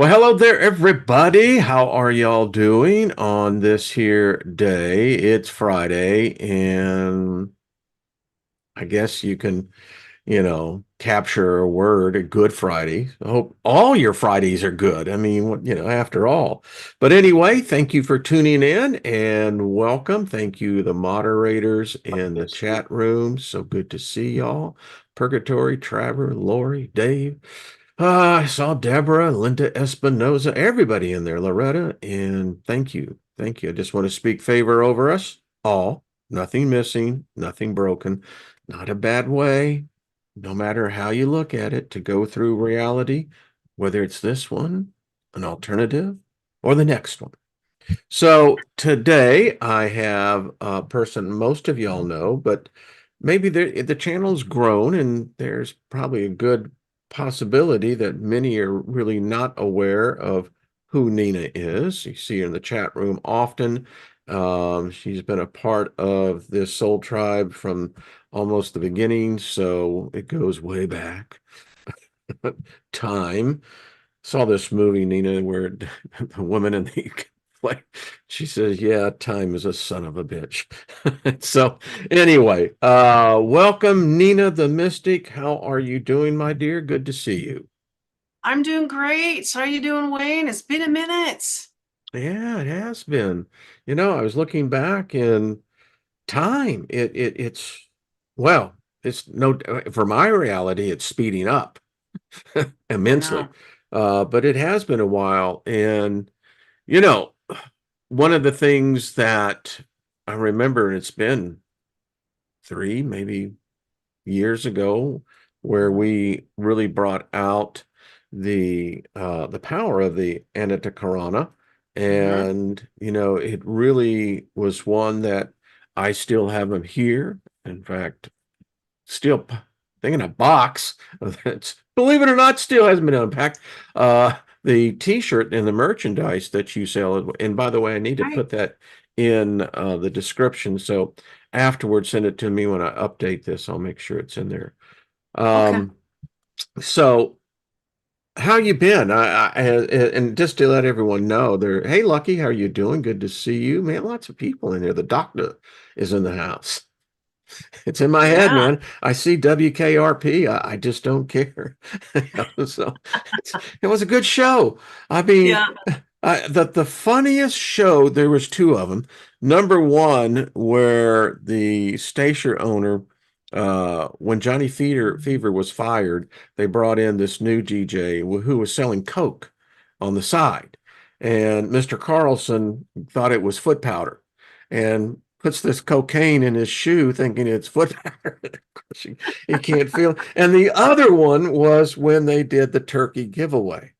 Well, hello there, everybody. How are y'all doing on this here day? It's Friday, and I guess you can, capture a word, a good Friday. I hope all your Fridays are good. I mean, after all. But anyway, thank you for tuning in and welcome. Thank you, the moderators in the chat room. So good to see y'all. Purgatory, Trevor, Lori, Dave. I saw Deborah, Linda Espinoza, everybody in there, Loretta, and thank you. Thank you. I just want to speak favor over us all. Nothing missing, nothing broken, not a bad way, no matter how you look at it, to go through reality, whether it's this one, an alternative, or the next one. So today I have a person most of y'all know, but maybe the channel's grown and there's probably a good possibility that many are really not aware of who Nina is. You see her in the chat room often. She's been a part of this soul tribe from almost the beginning, so it goes way back. Time. Saw this movie, Nina, where the woman in the like she says, yeah, time is a son of a bitch. So anyway, welcome, Nina the Mystic. How are you doing, my dear? Good to see you. I'm doing great. So how are you doing, Wayne? It's been a minute. Yeah, it has been. I was looking back in time. It's well, it's no for my reality, it's speeding up I immensely. know. But it has been a while, and you know, one of the things that I remember, it's been three, maybe years ago, where we really brought out the power of the Antaḥkarana. Mm-hmm. And, it really was one that I still have them here. In fact, still thing in a box that's, believe it or not, still hasn't been unpacked. The t-shirt and the merchandise that you sell, and by the way, I need to Right. put that in the description, so afterwards send it to me when I update this. I'll make sure it's in there. Okay. So how you been? And just to let everyone know, there, hey Lucky, how are you doing? Good to see you, man. Lots of people in here. The doctor is in the house. It's in my head, Yeah. man. I see WKRP. I just don't care. So it was a good show. I mean, Yeah. the funniest show, there was two of them. Number one, where the Steiger owner, when Johnny Fever was fired, they brought in this new DJ who was selling Coke on the side. And Mr. Carlson thought it was foot powder and puts this cocaine in his shoe thinking it's foot powder. Of course, he can't feel it. And the other one was when they did the turkey giveaway,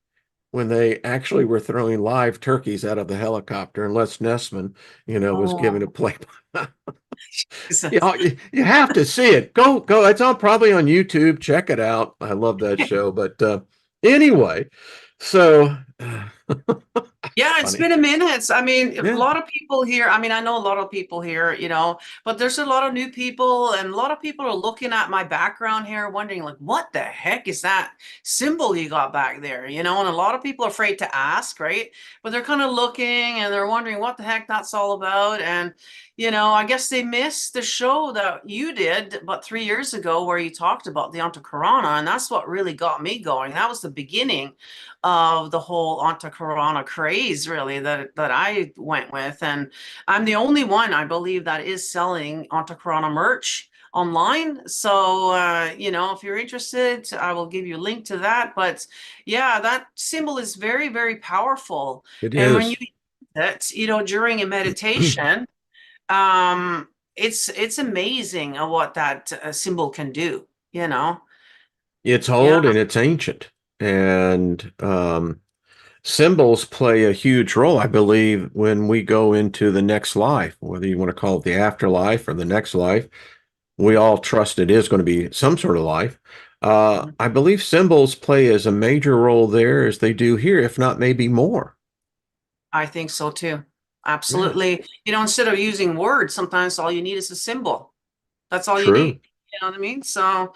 when they actually were throwing live turkeys out of the helicopter, and Les Nessman, was giving a Oh, play. Jesus. You have to see it. Go. It's on probably on YouTube. Check it out. I love that show. But anyway, so Yeah, it's funny. been a minute. I mean, a Yeah. lot of people here. I mean, I know a lot of people here, but there's a lot of new people, and a lot of people are looking at my background here, wondering, like, what the heck is that symbol you got back there? And a lot of people are afraid to ask, right? But they're kind of looking and they're wondering what the heck that's all about. And, I guess they missed the show that you did about 3 years ago where you talked about the Antaḥkarana, and that's what really got me going. That was the beginning of the whole Antaḥkarana craze, really, that I went with. And I'm the only one, I believe, that is selling Antaḥkarana merch online. So, if you're interested, I will give you a link to that. But yeah, that symbol is very, very powerful. It And when you is. use it, during a meditation, um, it's amazing what that symbol can do, you know? It's Yeah. old and it's ancient. And symbols play a huge role, I believe, when we go into the next life, whether you want to call it the afterlife or the next life. We all trust it is going to be some sort of life. I believe symbols play as a major role there as they do here, if not maybe more. I think so too. Yeah, Absolutely. Instead of using words, sometimes all you need is a symbol. That's all you true. need. You know what I mean? So,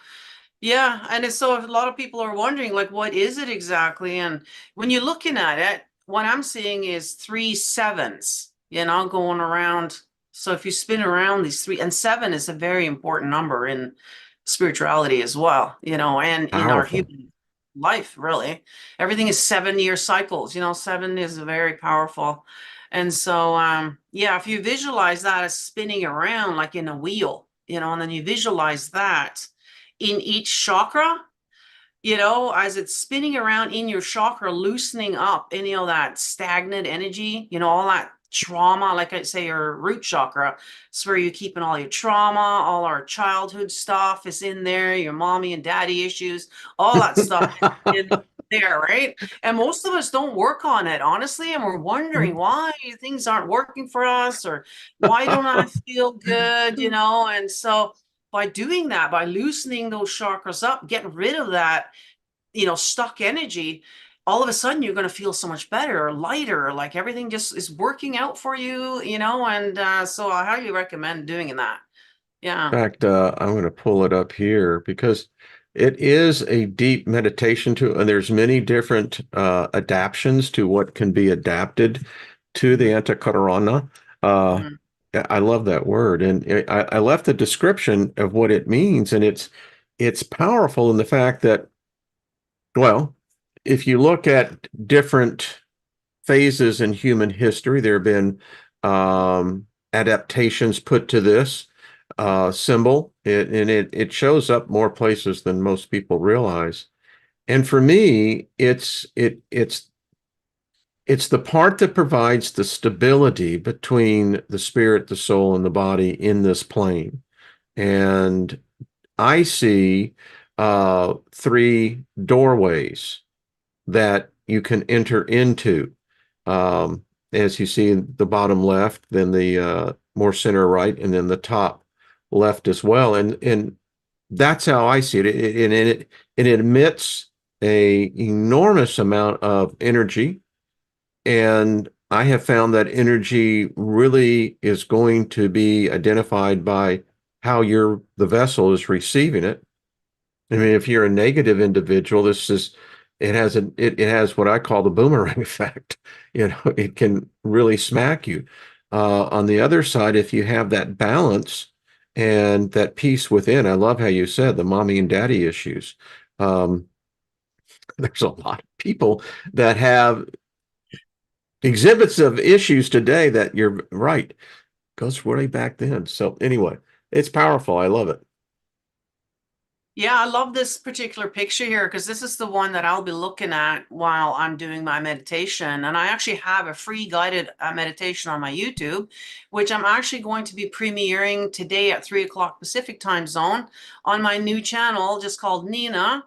Yeah, and it's so a lot of people are wondering, like, what is it exactly? And when you're looking at it, what I'm seeing is three sevens, going around. So if you spin around these three, and seven is a very important number in spirituality as well, and in our Powerful. human life, really. Everything is 7-year cycles, seven is very powerful. And so, yeah, if you visualize that as spinning around like in a wheel, and then you visualize that in each chakra, as it's spinning around in your chakra, loosening up any of that stagnant energy, all that trauma, like I say, your root chakra. It's where you're keeping all your trauma, all our childhood stuff is in there, your mommy and daddy issues, all that stuff is in there, right? And most of us don't work on it, honestly, and we're wondering why things aren't working for us, or why don't I feel good, and so by doing that, by loosening those chakras up, getting rid of that, stuck energy, all of a sudden you're going to feel so much better or lighter, like everything just is working out for you, and so I highly recommend doing that. Yeah. In fact, I'm going to pull it up here because it is a deep meditation to, and there's many different adaptions to what can be adapted to the Mm-hmm. Antaḥkarana. Uh, Mm-hmm. I love that word, and I left the description of what it means, and it's powerful in the fact that, well, if you look at different phases in human history, there have been adaptations put to this symbol, and it shows up more places than most people realize. And for me, it's the part that provides the stability between the spirit, the soul, and the body in this plane. And I see three doorways that you can enter into. Um, as you see the bottom left, then the more center right, and then the top left as well. And that's how I see it. It emits a enormous amount of energy, and I have found that energy really is going to be identified by how the vessel is receiving it. I mean, if you're a negative individual, it has what I call the boomerang effect. It can really smack you. On the other side, if you have that balance and that peace within, I love how you said the mommy and daddy issues. Um, there's a lot of people that have exhibits of issues today that you're right, goes way back then. So anyway, it's powerful. I love it. Yeah, I love this particular picture here because this is the one that I'll be looking at while I'm doing my meditation. And I actually have a free guided meditation on my YouTube, which I'm actually going to be premiering today at 3 o'clock Pacific time zone on my new channel just called Nina.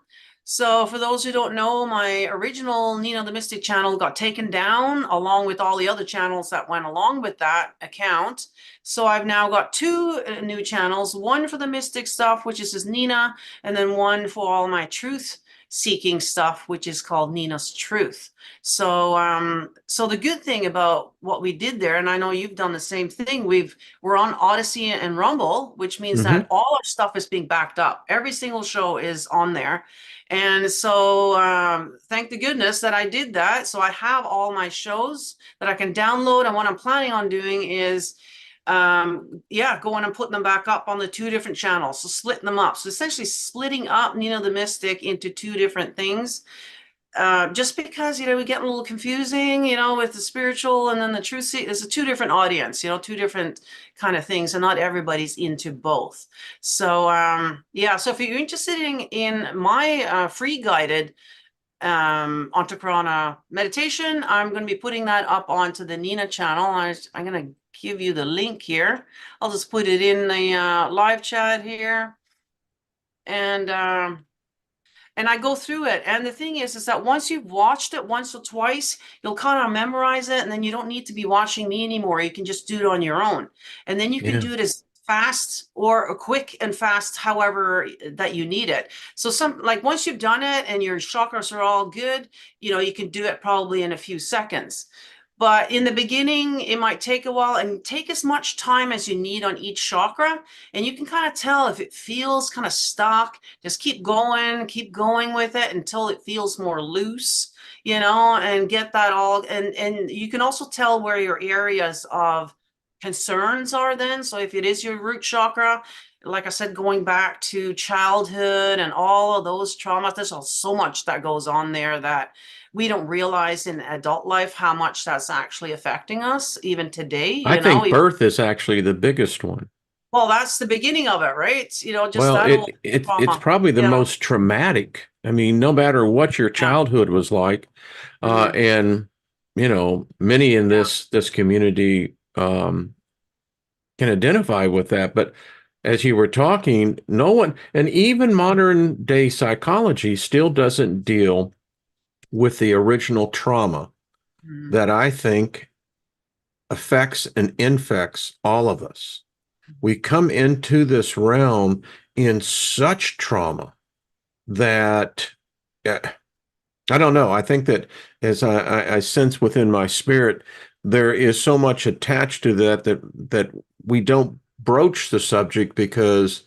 So for those who don't know, my original Nina the Mystic channel got taken down along with all the other channels that went along with that account. So I've now got two new channels, one for the mystic stuff, which is Nina, and then one for all my truth seeking stuff, which is called Nina's Truth. So the good thing about what we did there, and I know you've done the same thing, we're on Odyssey and Rumble, which means that Hmm. all our stuff is being backed up. Every single show is on there. And so thank the goodness that I did that. So I have all my shows that I can download. And what I'm planning on doing is yeah, going and putting them back up on the two different channels, so splitting them up, so essentially splitting up Nina the Mystic into two different things, just because we get a little confusing, with the spiritual and then the truth. There's a two different audience, two different kind of things, and not everybody's into both. So yeah, so if you're interested in my free guided Antaḥkarana meditation, I'm going to be putting that up onto the Nina channel. I'm going to give you the link here. I'll just put it in the live chat here. And I go through it. And the thing is that once you've watched it once or twice, you'll kind of memorize it, and then you don't need to be watching me anymore. You can just do it on your own. And then you can Yeah. do it as fast or quick and fast, however that you need it. So like once you've done it and your chakras are all good, you can do it probably in a few seconds. But in the beginning, it might take a while and take as much time as you need on each chakra. And you can kind of tell if it feels kind of stuck, just keep going with it until it feels more loose, and get that all. And you can also tell where your areas of concerns are then. So if it is your root chakra, like I said, going back to childhood and all of those traumas, there's so much that goes on there that we don't realize in adult life how much that's actually affecting us even today, I think birth is actually the biggest one. well, that's the beginning of it, right? Just Well, that old it's trauma, probably the most traumatic. I mean, no matter what your yeah, childhood was like, mhm, and many in yeah. this community can identify with that. But as you were talking, no one, and even modern day psychology still doesn't deal with the original trauma Mhm. that I think affects and infects all of us. We come into this realm in such trauma that uh, I don't know. I think that as I sense within my spirit, there is so much attached to that we don't broach the subject because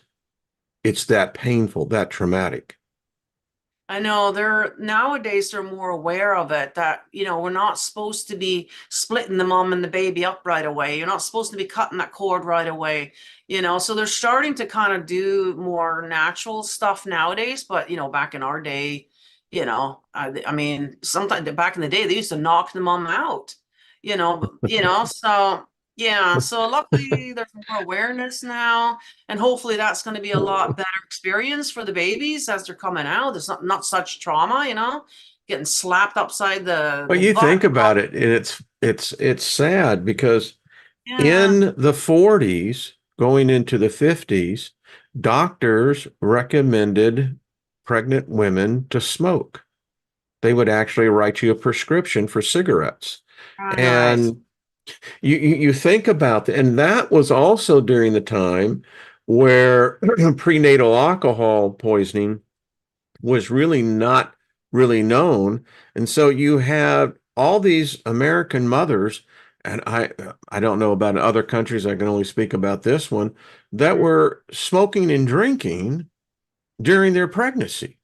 it's that painful, that traumatic. I know they're more aware of it that, we're not supposed to be splitting the mom and the baby up right away. You're not supposed to be cutting that cord right away, So they're starting to kind of do more natural stuff nowadays. But, back in our day, I mean, sometimes back in the day, they used to knock the mom out, so yeah. So luckily there's more awareness now. And hopefully that's going to be a lot better experience for the babies as they're coming out. There's not such trauma, getting slapped upside Well, the you butt. think about it, and it's sad because Yeah. in the 40s, going into the 50s, doctors recommended pregnant women to smoke. They would actually write you a prescription for cigarettes. Right. And you think about that, and that was also during the time where prenatal alcohol poisoning was really not really known. And so you have all these American mothers, and I don't know about other countries, I can only speak about this one, that Mhm. were smoking and drinking during their pregnancy.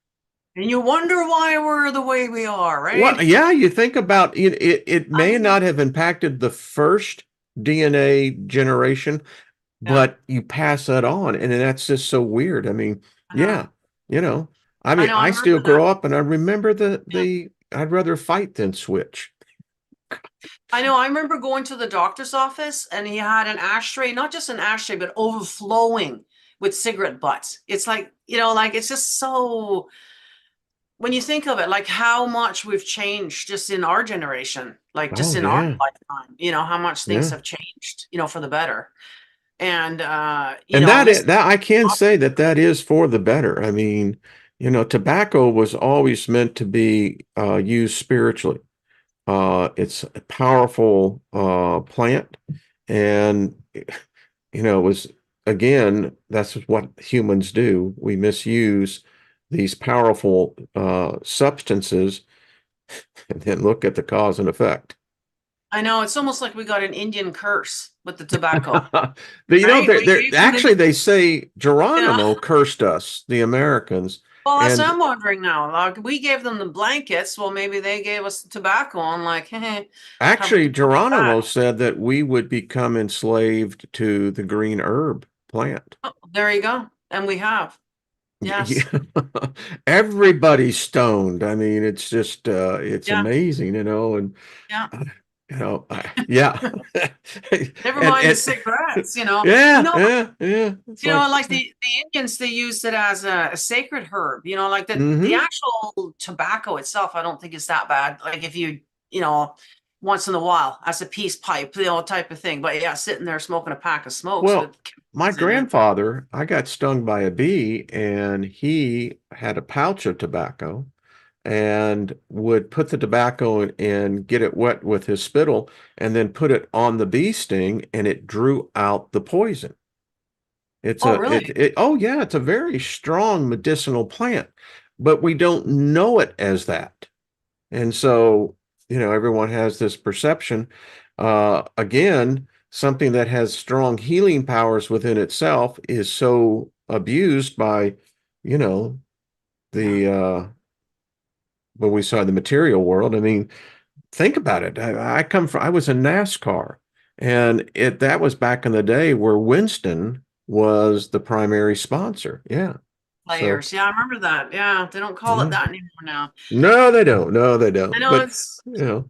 And you wonder why we're the way we are, Well, right? yeah, you think about it, it I may know. not have impacted the first DNA generation, Yeah, but you pass that on, and that's just so weird. I mean, I know. yeah, you know, I I mean, know. I I still remember that. grow up and I remember Yeah. the I'd rather fight than switch. I know. I remember going to the doctor's office and he had an ashtray, not just an ashtray, but overflowing with cigarette butts. It's like, like it's just so when you think of it, like how much we've changed just in our generation, like Oh just in our yeah, lifetime, how much things yeah. have changed, for the better. And And listen, that I can say that is for the better. I mean, tobacco was always meant to be used spiritually. It's a powerful plant, and it was again, that's what humans do. We misuse these powerful substances and then look at the cause and effect. I know it's almost like we got an Indian curse with the tobacco, But right? We they're gave them actually they say yeah. Geronimo cursed us, the Americans, Well, that's what and I'm wondering now. Like we gave them the blankets. Well, maybe they gave us the tobacco and like, hey, have actually that. Geronimo said that we would become enslaved to the green herb plant. Oh, there you go. And we have. Yes. Yeah. Everybody's stoned. I mean, it's just it's Yeah. amazing, and Yeah. uh, yeah. Never and mind the and cigarettes, yeah, yeah, yeah. It's like the Indians, they used it as a sacred herb, like the hmm actual tobacco itself, I don't think is that bad. Like if you know, once in a while as a peace pipe, type of thing. But yeah, sitting there smoking a pack of smokes with Well, my chemicals in it. grandfather, I got stung by a bee, and he had a pouch of tobacco and would put the tobacco in and get it wet with his spittle and then put it on the bee sting, and it drew out the poison. Oh, really? Oh yeah, it's a very strong medicinal plant, but we don't know it as that. And so everyone has this perception. Again, something that has strong healing powers within itself is so abused by, you know, Yeah. the what we saw in the material world. I mean, think about it. I was in NASCAR, and that was back in the day where Winston was the primary sponsor. Yeah. So, Players. Yeah, I remember that. Yeah, they don't call it yeah. that anymore now. No, they don't. No, they I don't. know But, it's you know,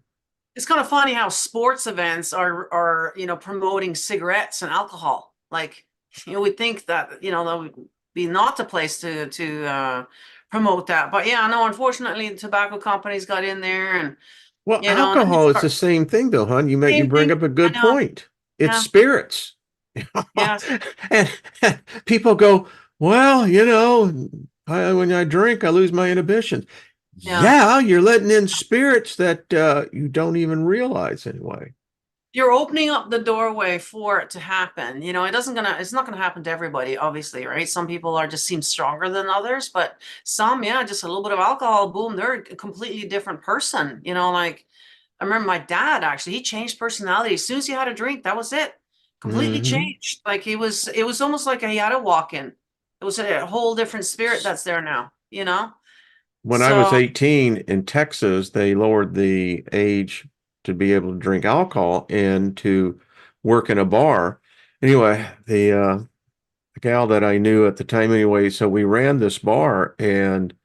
it's kind of funny how sports events are promoting cigarettes and alcohol. Like, we think that, that would be not the place to promote that. But yeah, no, unfortunately, the tobacco companies got in there, and well, and then they alcohol is the start same thing, though, hon. You same bring thing. up a good I know. point. It's Yeah. spirits. Yes. And people go, well, when I drink, I lose my inhibitions. Yeah. Yeah, you're letting in spirits that you don't even realize anyway. You're opening up the doorway for it to happen. It's not gonna happen to everybody, obviously, right? Some people are just seem stronger than others, but some, yeah, just a little bit of alcohol, boom, they're a completely different person. Like I remember my dad actually, he changed personality. As soon as he had a drink, that was it. Completely Hmm. changed. Like it was almost like he had a walk in. It was a whole different spirit that's there now. When I was So 18 in Texas, they lowered the age to be able to drink alcohol and to work in a bar. Anyway, the gal that I knew at the time anyway, so we ran this bar and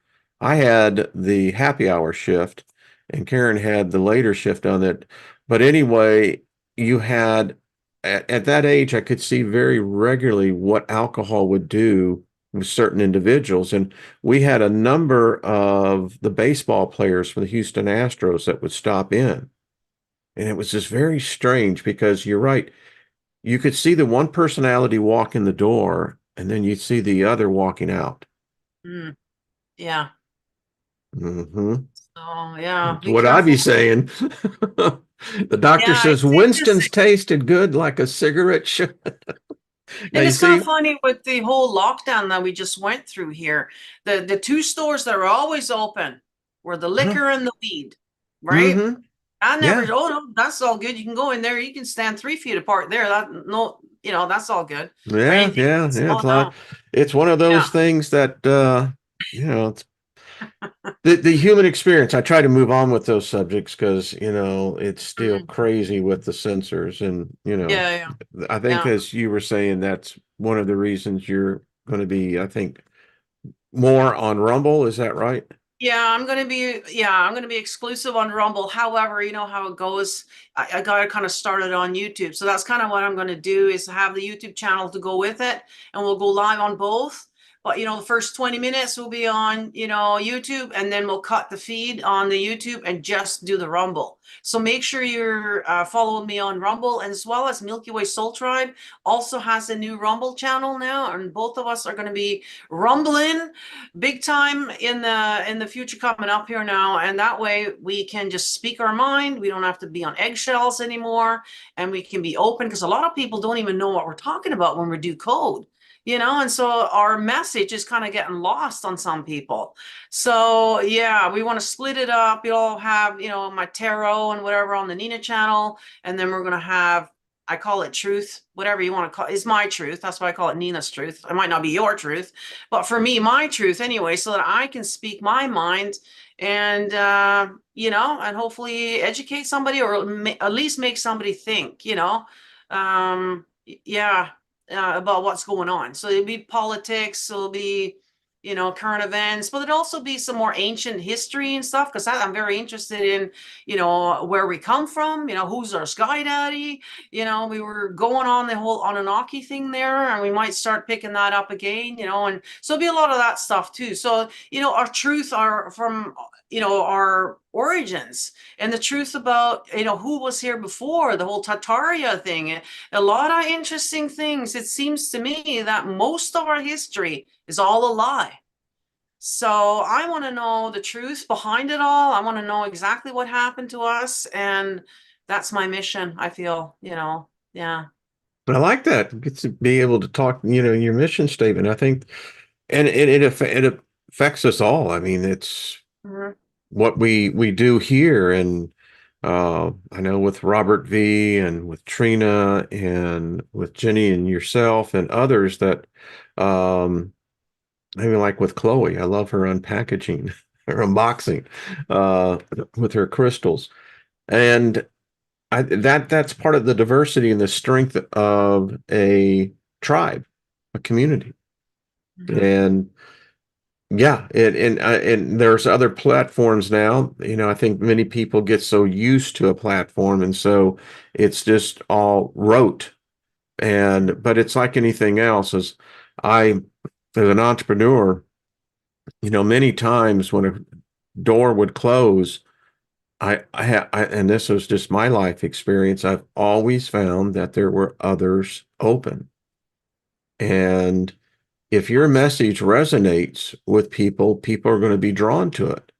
I had the happy hour shift and Karen had the later shift on it. But anyway, you had at that age, I could see very regularly what alcohol would do with certain individuals. And we had a number of the baseball players for the Houston Astros that would stop in. And it was just very strange because you're right. You could see the one personality walk in the door, and then you'd see the other walking out. mm, yeah. Hmm. So yeah, That's be what I'd be careful. saying. The doctor Yeah, says it's Winston's interesting. tasted good like a cigarette should. Now And you it's kind of see, funny with the whole lockdown that we just went through here. The two stores that are always open were the liquor and the weed, right? mm-hmm. I never, Yeah, oh no, that's all good. You can go in there, you can stand 3 feet apart there. That no, that's all good. Or yeah, anything yeah, else. yeah. Oh no. It's one of Yeah. those things that it's the human experience. I try to move on with those subjects because, it's still Mm. crazy with the sensors. And, Yeah, yeah, I think yeah. as you were saying, that's one of the reasons you're going to be, I think, more on Rumble. Is that right? I'm gonna be exclusive on Rumble. However, you know how it goes. I got it kind of started on YouTube. So that's kind of what I'm gonna do is have the YouTube channel to go with it, and we'll go live on both. But the first 20 minutes will be on, YouTube, and then we'll cut the feed on the YouTube and just do the Rumble. So make sure you're following me on Rumble, as well as Milky Way Soul Tribe also has a new Rumble channel now, and both of us are going to be rumbling big time in the future coming up here now, and that way we can just speak our mind. We don't have to be on eggshells anymore, and we can be open, because a lot of people don't even know what we're talking about when we do code, and so our message is kind of getting lost on some people. So yeah, we want to split it up. You'll have my tarot and whatever on the Nina channel, and then we're going to have, I call it truth, whatever you want to call it, is my truth. That's why I call it Nina's truth. It might not be your truth, but for me, my truth anyway, so that I can speak my mind, and and hopefully educate somebody, or at least make somebody think, yeah, about what's going on. So it'll be politics, it'll be current events, but it'll also be some more ancient history and stuff, because I'm very interested in where we come from, who's our sky daddy. We were going on the whole Anunnaki thing there, and we might start picking that up again, and so it'll be a lot of that stuff too. So, our truth are from, our origins, and the truth about, who was here before, the whole Tataria thing, a lot of interesting things. It seems to me that most of our history is all a lie. So I want to know the truth behind it all. I want to know exactly what happened to us. And that's my mission, I feel, yeah. But I like that. Get to be able to talk, your mission statement. I think, and it affects us all. I mean, it's Mhm. what we do here, and I know with Robert V and with Trina and with Jenny and yourself and others that, maybe like with Chloe, I love her unpackaging, her unboxing, uh, with her crystals. And that's part of the diversity and the strength of a tribe, a community. Mhm. And yeah, and there's other platforms now. I think many people get so used to a platform, and so it's just all rote. But it's like anything else. I, as an entrepreneur, many times when a door would close, and this was just my life experience. I've always found that there were others open, and if your message resonates with people, people are going to be drawn to it.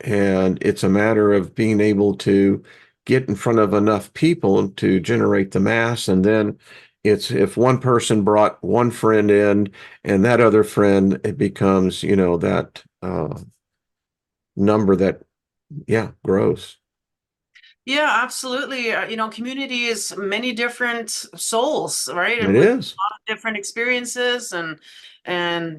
And it's a matter of being able to get in front of enough people to generate the mass. And then it's if one person brought one friend in and that other friend, it becomes, that number that, yeah, grows. Yeah, absolutely. Community is many different souls, right? It And with a is. lot of different experiences and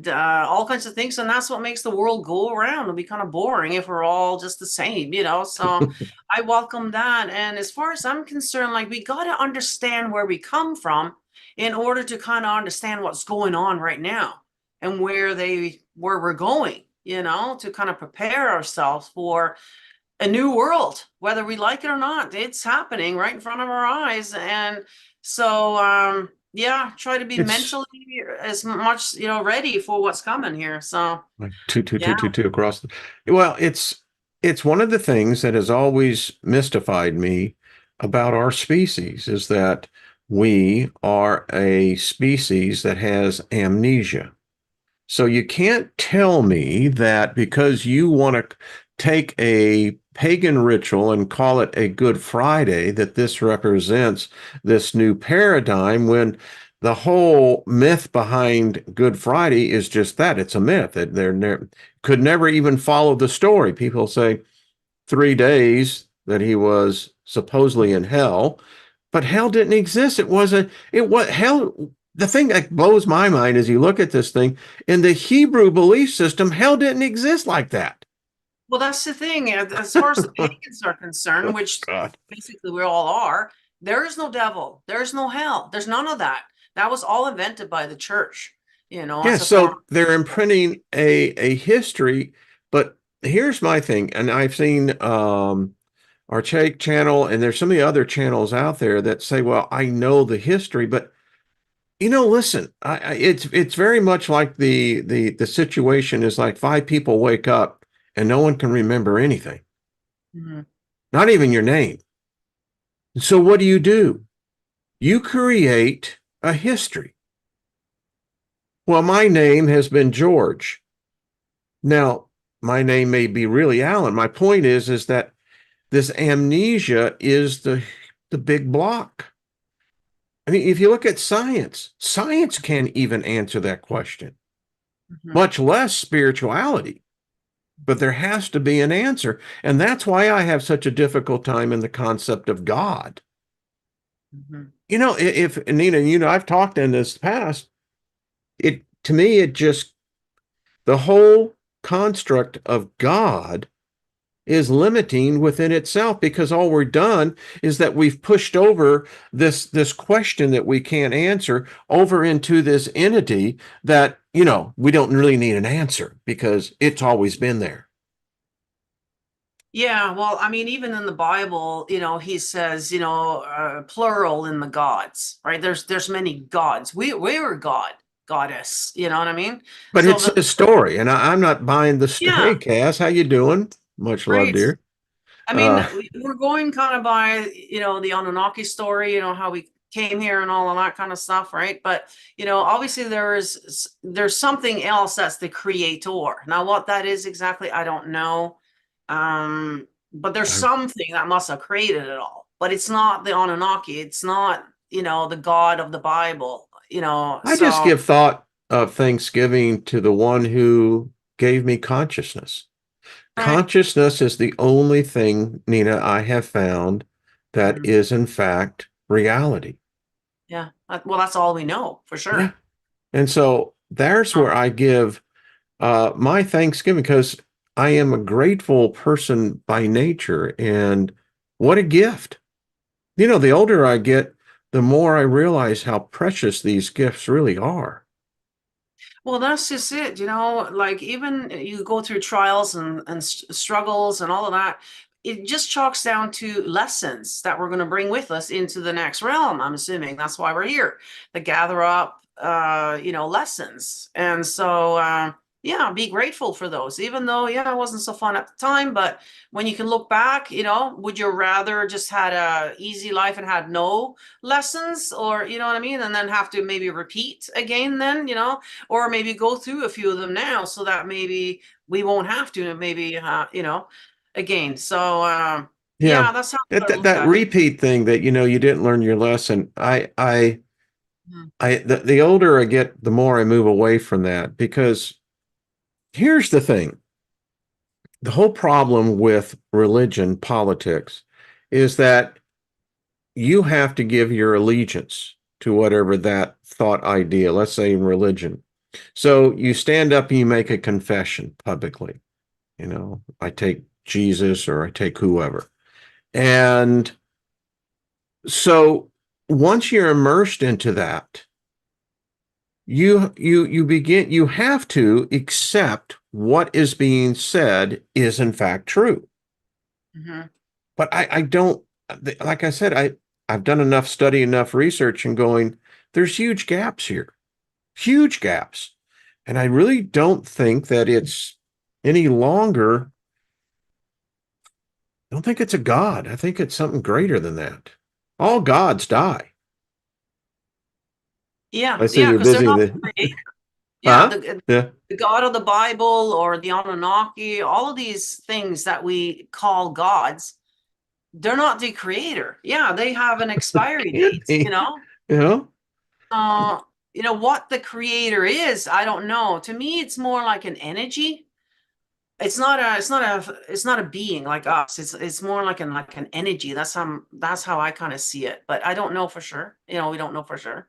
all kinds of things. And that's what makes the world go around. It'll be kind of boring if we're all just the same, you know. So I welcome that. And as far as I'm concerned, like we got to understand where we come from in order to kind of understand what's going on right now and where we're going, to kind of prepare ourselves for a new world, whether we like it or not. It's happening right in front of our eyes. And so, yeah, try to be It's mentally as much, ready for what's coming here. So, like two, two, two, yeah. two, two across well, it's one of the things that has always mystified me about our species is that we are a species that has amnesia. So you can't tell me that because you want to take a pagan ritual and call it a Good Friday, that this represents this new paradigm when the whole myth behind Good Friday is just that it's a myth. Could never even follow the story. People say 3 days that he was supposedly in hell, but hell didn't exist. It was hell. The thing that blows my mind is you look at this thing in the Hebrew belief system, hell didn't exist like that. Well, that's the thing. As far as the Oh, pagans are concerned, which God. basically we all are, there is no devil. There is no hell. There's none of that. That was all invented by the church, Yeah, as a form. so they're imprinting a history, but here's my thing, and I've seen our channel, and there's so many other channels out there that say, well, I know the history, but listen, it's very much like the situation is like five people wake up and no one can remember anything, Mhm. not even your name. So what do? You create a history. Well, my name has been George. Now, my name may be really Alan. My point is that this amnesia is the big block. I mean, if you look at science, science can't even answer that question, Mhm. much less spirituality. But there has to be an answer. And that's why I have such a difficult time in the concept of God. Mhm. If Nina, I've talked in this past, to me, it just, the whole construct of God is limiting within itself because all we're done is that we've pushed over this question that we can't answer over into this entity that, we don't really need an answer because it's always been there. Yeah, well, I mean, even in the Bible, he says, plural in the gods, right? There's many gods. We were God, goddess, you know what I mean? But So it's the a story, and I'm not buying the yeah, Hey, Cass, how you doing? Much love, right. dear. I mean, Uh, we're going kind of by, the Anunnaki story, how we came here and all of that kind of stuff, right? But, obviously there's something else that's the creator. Now, what that is exactly, I don't know. But there's I something that must have created it all. But it's not the Anunnaki. It's not, the God of the Bible, I just so give thought of Thanksgiving to the one who gave me consciousness. Right. consciousness is the only thing, Nina, I have found that Mhm. is in fact reality. Yeah. Well, that's all we know for Yeah. sure. And so there's Uh, where I give my Thanksgiving, because I am a grateful person by nature. And what a gift. You know, the older I get, the more I realize how precious these gifts really are. Well, that's just it, like even you go through trials and struggles and all of that. It just chalks down to lessons that we're going to bring with us into the next realm. I'm assuming that's why we're here to gather up, lessons. And so, yeah, be grateful for those, even though, yeah, it wasn't so fun at the time. But when you can look back, would you rather just had a easy life and had no lessons, or, you know what I mean? And then have to maybe repeat again then, or maybe go through a few of them now so that maybe we won't have to maybe again. So Yeah. yeah, that's how That, I that, look that at it. repeat thing that, you didn't learn your lesson. Mhm. The older I get, the more I move away from that, because here's the thing. The whole problem with religion, politics, is that you have to give your allegiance to whatever that thought idea, let's say in religion. So you stand up and you make a confession publicly. I take Jesus or I take whoever. And so once you're immersed into that, you have to accept what is being said is in fact true. Mhm. But I don't, like I said, I've done enough study, enough research, and going, there's huge gaps here, huge gaps. And I really don't think that it's any longer, I don't think it's a God. I think it's something greater than that. All gods die. Yeah, I see yeah, you're because they're busy. not the creator. Yeah, Huh? Yeah. the God of the Bible or the Anunnaki, all of these things that we call gods, they're not the creator. Yeah, they have an expiry Could date, be. You know? Uh, what the creator is, I don't know. To me, it's more like an energy. It's not a being like us. It's more like an energy. That's how I kind of see it. But I don't know for sure. We don't know for sure.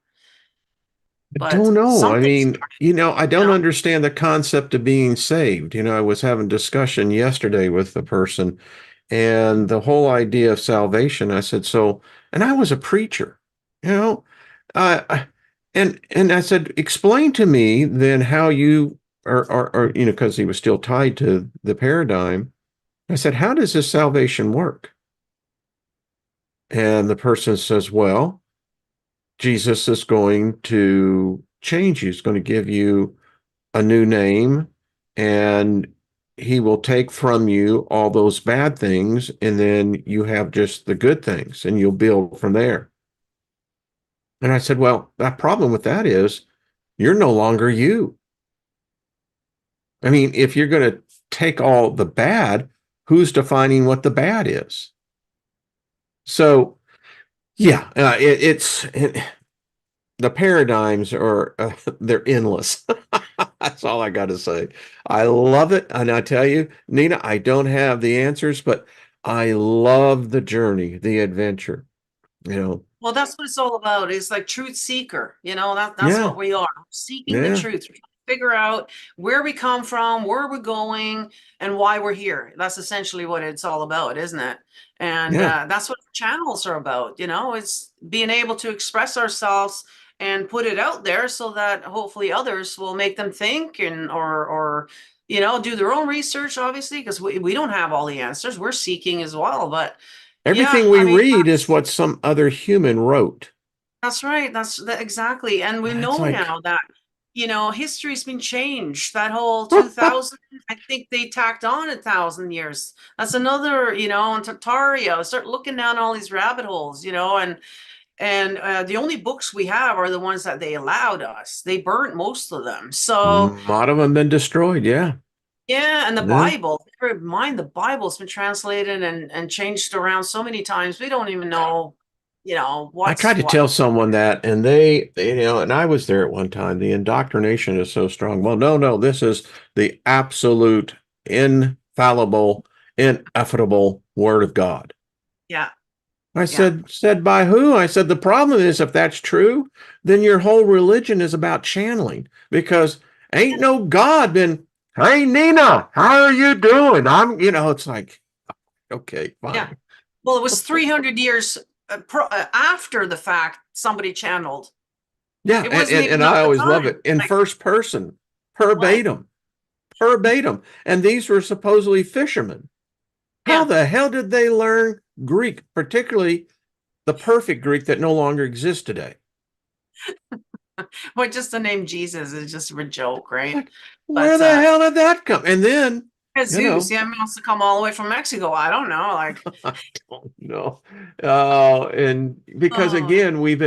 I But don't know. I something mean, started, I you don't know. understand the concept of being saved. I was having discussion yesterday with the person, and the whole idea of salvation. I said, so, and I was a preacher, you know, uh, and I said, explain to me then how you are, because he was still tied to the paradigm. I said, how does this salvation work? And the person says, well, Jesus is going to change you. He's going to give you a new name, and he will take from you all those bad things, and then you have just the good things, and you'll build from there. And I said, well, that problem with that is you're no longer you. I mean, if you're going to take all the bad, who's defining what the bad is? So, yeah, the paradigms are they're endless. That's all I got to say. I love it, and I tell you, Nina, I don't have the answers, but I love the journey, the adventure. You know, Well, that's what it's all about. It's like truth seeker. That's yeah, what we are. Seeking the yeah, truth. We're trying to figure out where we come from, where we're going, and why we're here. That's essentially what it's all about, isn't it? And yeah. that's what channels are about. It's being able to express ourselves and put it out there so that hopefully others will make them think and or do their own research, obviously, because we don't have all the answers. We're seeking as well. But yeah, Everything I we mean, read is what some other human wrote. that's right. That's that exactly. And we It's know like, now that, history's been changed. That whole 2000, I think they tacked on 1,000 years. That's another, and Tartaria. Start looking down all these rabbit holes, and the only books we have are the ones that they allowed us. They burnt most of them. a So lot of them been destroyed. Yeah, yeah, and the yeah. Bible, never mind, the Bible's been translated and changed around so many times. We don't even know, I what's tried to what. tell someone that, and and I was there at one time. The indoctrination is so strong. Well, no, no, this is the absolute infallible, ineffable word of God. Yeah. I Yeah. said by who? I said, the problem is if that's true, then your whole religion is about channeling because ain't no God been, hey, Nina, how are you doing? It's like, okay, Yeah. fine. Well, it was 300 years after the fact somebody channeled. Yeah. It And, wasn't and, even and at I the always love time. it in Like, first person, right. verbatim. And these were supposedly fishermen. How Yeah. the hell did they learn Greek, particularly the perfect Greek that no longer exists today? Well, just the name Jesus is just a joke, right? Like, where But the hell did that come? And then, you Jesus, know, yeah, he must have come all the way from Mexico. I don't know. Like, I don't know. And because oh, again, we've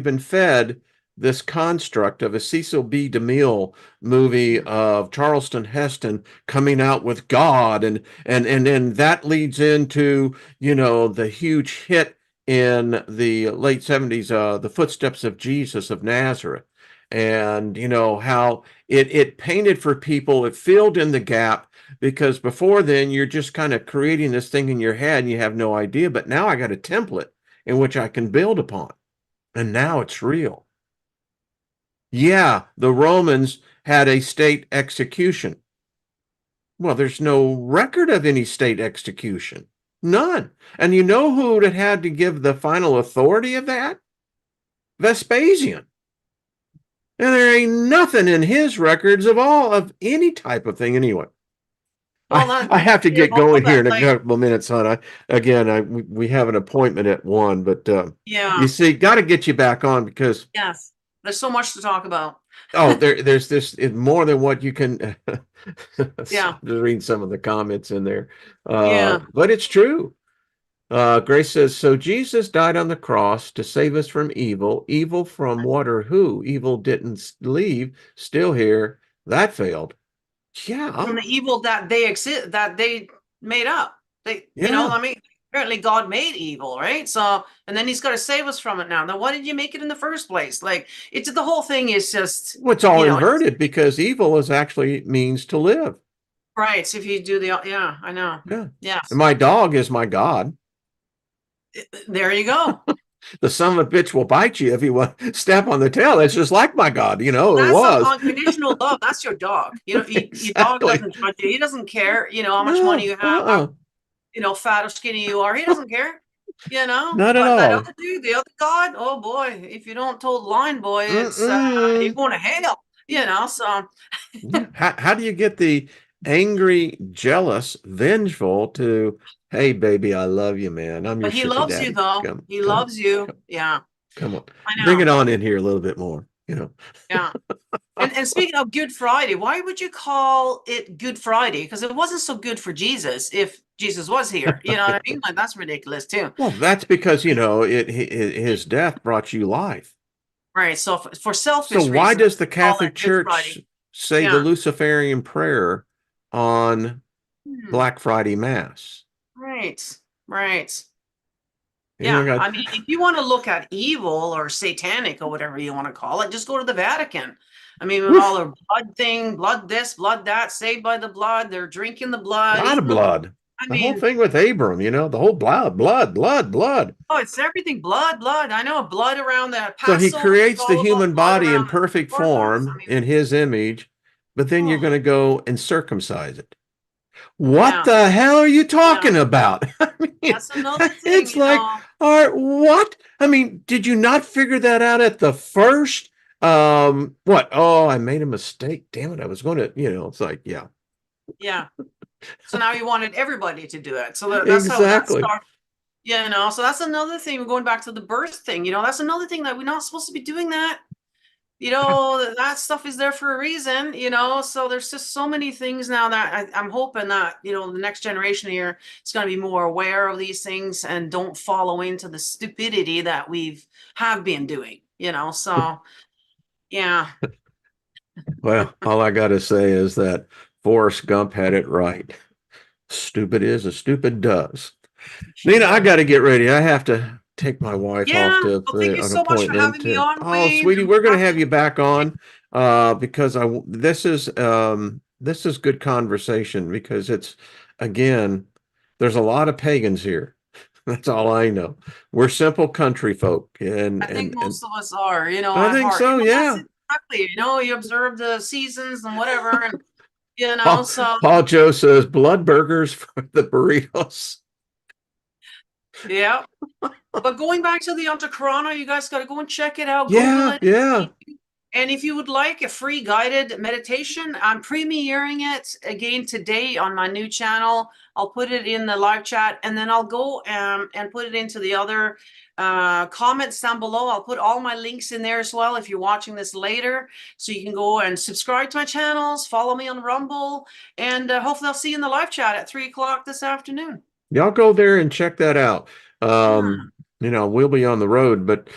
been fed this construct of a Cecil B. DeMille movie of Charleston Heston coming out with God, and then that leads into the huge hit in the late 70s, The Footsteps of Jesus of Nazareth, and how it painted for people, it filled in the gap because before then you're just kind of creating this thing in your head and you have no idea, but now I got a template in which I can build upon. And now it's real. Yeah, the Romans had a state execution. Well, there's no record of any state execution. None. And you know who would have had to give the final authority of that? Vespasian. And there ain't nothing in his records of any type of thing anyway. well, I have to get going here that, in a like, couple of minutes, hon. We have an appointment at 1, but you yeah, see, got to get you back on because yes. There's so much to talk about. there's this more than what you can. So Yeah. I'm just reading some of the comments in there, Yeah. but it's true. Grace says, so Jesus died on the cross to save us from evil. Evil from what or who? Evil didn't leave, still here. That failed. Yeah, From the evil that they exist, that they made up. yeah. I mean, apparently God made evil, right? So, and then he's got to save us from it now. Then why did you make it in the first place? Like, it's the whole thing is just, Well, it's all it's inverted because evil is actually means to live. right. So if you do yeah, I know. Yeah. And Yes. my dog is my God. There you go. The son of a bitch will bite you if you want step on the tail. It's just like my God, Well, it that's some was. unconditional love. That's your dog. Your dog Exactly. doesn't judge you. He doesn't care, how much money No, you have, fat or skinny you are. He uh-uh. doesn't care, Not at But that all. other dude, the other God, oh boy, if you don't toe the line, boy, it's you're Mm-mm. going to hell, So Yeah. How do you get the angry, jealous, vengeful to, hey, baby, I love you, man. I'm your but he sugar loves you daddy. though. Come, He come, loves you. come, Yeah, come on. I Bring know. it on in here a little bit more. Yeah. And speaking of Good Friday, why would you call it Good Friday? Because it wasn't so good for Jesus if Jesus was here. You know what I mean? Like that's ridiculous too. Well, that's because, his death brought you life. Right. So for So selfish why reasons, does the call Catholic it Good Church Friday. say the Yeah. Luciferian prayer on Hmm. Black Friday Mass? Right. Right. You Yeah. got I mean, if you want to look at evil or satanic or whatever you want to call it, just go to the Vatican. I mean, with all woof, the blood thing, blood this, blood that, saved by the blood, they're drinking the a blood, lot of eating the blood. blood. I The whole mean, thing with Abram, the whole blood. oh, it's everything blood, blood. I know blood around the So he Passover. It's creates the all about human blood body in around the perfect Orthodox. form in his image, but then you're Oh, going to go and circumcise it. What yeah, the hell are you yeah. talking about? I mean, That's another thing, it's like, all right, what? I mean, did you not figure that out at the first? What? Oh, I made a mistake. Damn it. I was going to, it's like, yeah, Yeah. So now you wanted everybody to do it. So that's how that exactly. started. So that's another thing. We're going back to the birth thing. That's another thing that we're not supposed to be doing that. That stuff is there for a reason, so there's just so many things now that I'm hoping that, the next generation here is going to be more aware of these things and don't follow into the stupidity that have been doing, so yeah. Well, all I got to say is that Forrest Gump had it right. Stupid is as stupid does. Sure Nina, I does. got to get ready. I have to take my wife off Yeah. to Well, thank you an so much for having appointment. me on, Oh, Wayne, sweetie, and we're going to have have you back on because this is good conversation because it's, again, there's a lot of pagans here. That's all I know. We're simple country folk, I think and most of us are, you know, I at think heart. so. That's Yeah. exactly, you know, you observe the seasons and whatever, and you know, so Paul Joe says blood burgers for the burritos. yeah. But going back to the Antaḥkarana, you guys got to go and check it out. Google Yeah, it. yeah. And if you would like a free guided meditation, I'm premiering it again today on my new channel. I'll put it in the live chat, and then I'll go and put it into the other comments down below. I'll put all my links in there as well if you're watching this later. So you can go and subscribe to my channels, follow me on Rumble, and hopefully I'll see you in the live chat at 3 o'clock this afternoon. Y'all go there and check that out. Yeah. We'll be on the road, but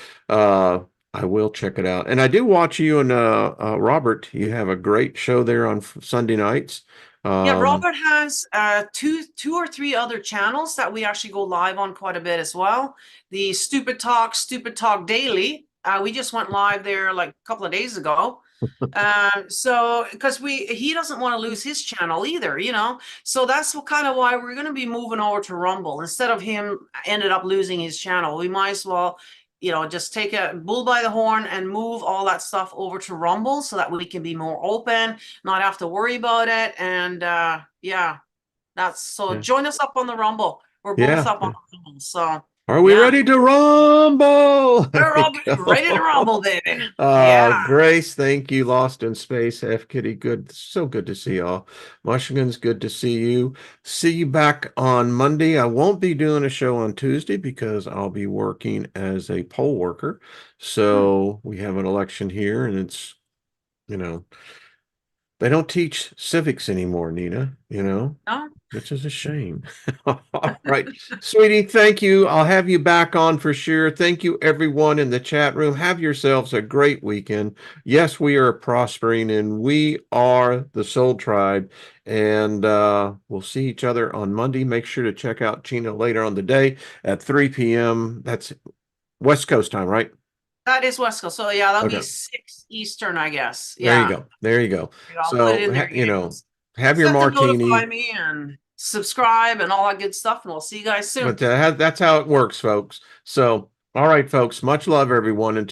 I will check it out. And I do watch you and Robert. You have a great show there on Sunday nights. Yeah, Um, Robert has two or three other channels that we actually go live on quite a bit as well. The Stupid Talk Daily. We just went live there like a couple of days ago. So because he doesn't want to lose his channel either, you know. So that's kind of why we're going to be moving over to Rumble instead of him ended up losing his channel. We might as well, you know, just take a bull by the horn and move all that stuff over to Rumble so that we can be more open, not have to worry about it. And yeah, that's so yeah, join us up on the Rumble. We're both yeah. up on the Rumble. So Are we yeah, ready to rumble? There we're we all ready to go. Rumble, baby. Yeah. Grace, thank you. Lost in Space, F Kitty, good. So good to see y'all. Mushkins, good to see you. See you back on Monday. I won't be doing a show on Tuesday because I'll be working as a poll worker. Hmm. So we have an election here, and it's, you know, they don't teach civics anymore, Nina, No? which is a shame. All right, sweetie, thank you. I'll have you back on for sure. Thank you, everyone in the chat room. Have yourselves a great weekend. Yes, we are prospering and we are the Soul Tribe. And we'll see each other on Monday. Make sure to check out Gina later on the day at 3 p.m. That's West Coast time, right? That is West Coast. So yeah, that'll be Okay. 6 Eastern, I guess. There you Yeah. go. There you go. I'll put it So, in there, have your set to notify martini. me and subscribe and all that good stuff. And we'll see you guys soon. But that's how it works, folks. So, all right, folks. Much love, everyone. And